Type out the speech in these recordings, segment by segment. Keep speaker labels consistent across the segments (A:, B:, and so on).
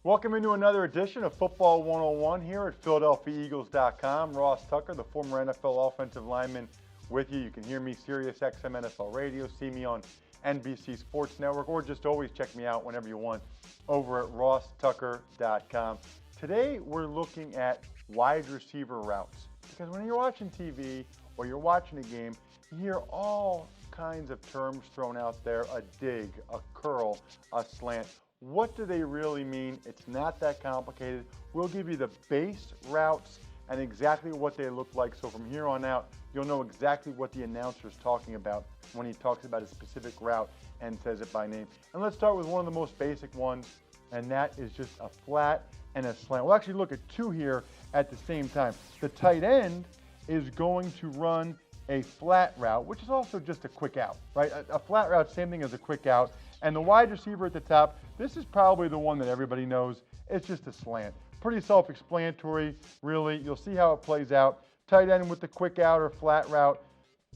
A: Welcome into another edition of Football 101 here at PhiladelphiaEagles.com. Ross Tucker, the former NFL offensive lineman, with you. You can hear me Sirius XM NFL Radio, see me on NBC Sports Network, or just always check me out whenever you want over at RossTucker.com. Today we're looking at wide receiver routes, because when you're watching TV or you're watching a game, you hear all kinds of terms thrown out there: a dig, a curl, a slant. What do they really mean? It's not that complicated. We'll give you the base routes and exactly what they look like. So from here on out, you'll know exactly what the announcer is talking about when he talks about a specific route and says it by name. And let's start with one of the most basic ones, and that is just a flat and a slant. We'll actually look at two here at the same time. The tight end is going to run a flat route, which is also just a quick out, right? A flat route, same thing as a quick out. And the wide receiver at the top, this is probably the one that everybody knows. It's just a slant. Pretty self-explanatory, really. You'll see how it plays out. Tight end with the quick out or flat route,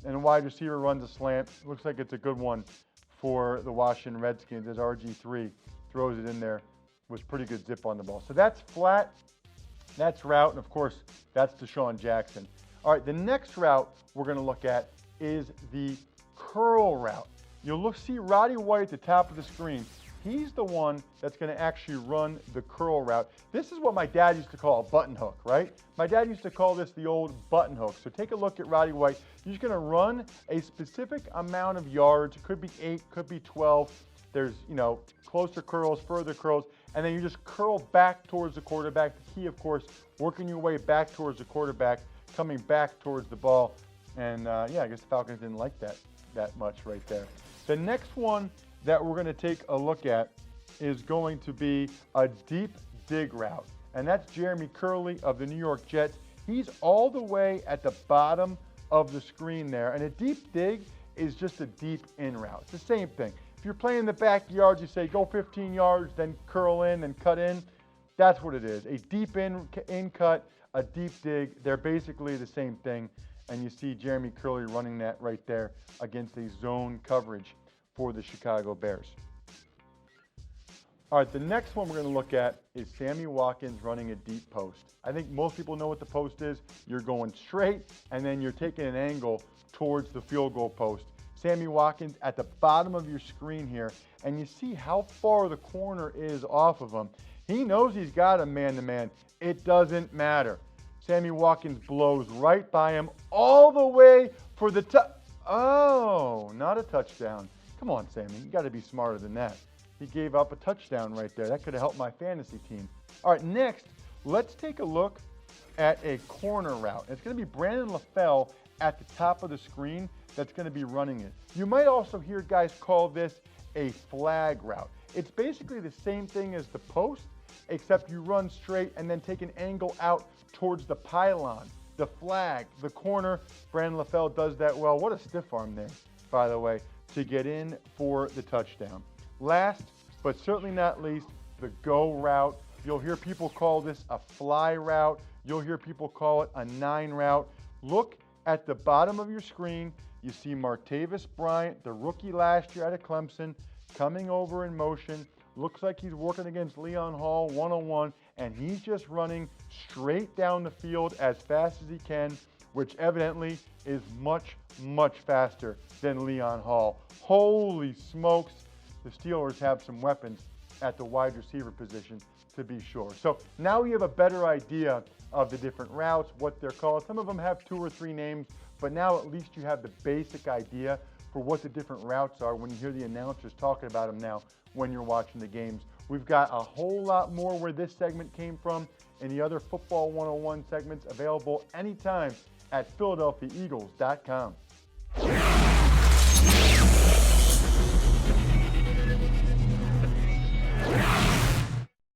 A: and the wide receiver runs a slant. Looks like it's a good one for the Washington Redskins as RG3 throws it in there with pretty good zip on the ball. So that's flat, that's route, and of course, that's Deshaun Jackson. All right, the next route we're going to look at is the curl route. You'll see Roddy White at the top of the screen. He's the one that's going to actually run the curl route. This is what my dad used to call a button hook, right? My dad used to call this the old button hook. So take a look at Roddy White. He's going to run a specific amount of yards. It could be 8, could be 12. There's, closer curls, further curls, and then you just curl back towards the quarterback. The key, of course, working your way back towards the quarterback, coming back towards the ball. And I guess the Falcons didn't like that much right there. The next one that we're going to take a look at is going to be a deep dig route. And that's Jeremy Curley of the New York Jets. He's all the way at the bottom of the screen there. And a deep dig is just a deep in route. It's the same thing. If you're playing in the backyard, you say go 15 yards, then curl in and cut in. That's what it is. A deep in cut, a deep dig. They're basically the same thing. And you see Jeremy Curley running that right there against a zone coverage for the Chicago Bears. All right, the next one we're going to look at is Sammy Watkins running a deep post. I think most people know what the post is. You're going straight, and then you're taking an angle towards the field goal post. Sammy Watkins at the bottom of your screen here, and you see how far the corner is off of him. He knows he's got a man-to-man. It doesn't matter. Sammy Watkins blows right by him all the way for the Oh, not a touchdown. Come on, Sammy. You got to be smarter than that. He gave up a touchdown right there. That could have helped my fantasy team. All right, next, let's take a look at a corner route. It's going to be Brandon LaFell at the top of the screen that's going to be running it. You might also hear guys call this a flag route. It's basically the same thing as the post, except you run straight and then take an angle out towards the pylon, the flag, the corner. Brandon LaFell does that well. What a stiff arm there, by the way, to get in for the touchdown. Last, but certainly not least, the go route. You'll hear people call this a fly route. You'll hear people call it a 9 route. Look at the bottom of your screen. You see Martavis Bryant, the rookie last year out of Clemson, coming over in motion. Looks like he's working against Leon Hall one-on-one, and he's just running straight down the field as fast as he can, which evidently is much, much faster than Leon Hall. Holy smokes, the Steelers have some weapons at the wide receiver position, to be sure. So now we have a better idea of the different routes, what they're called. Some of them have 2 or 3 names, but now at least you have the basic idea for what the different routes are when you hear the announcers talking about them now when you're watching the games. We've got a whole lot more where this segment came from and the other Football 101 segments available anytime at PhiladelphiaEagles.com.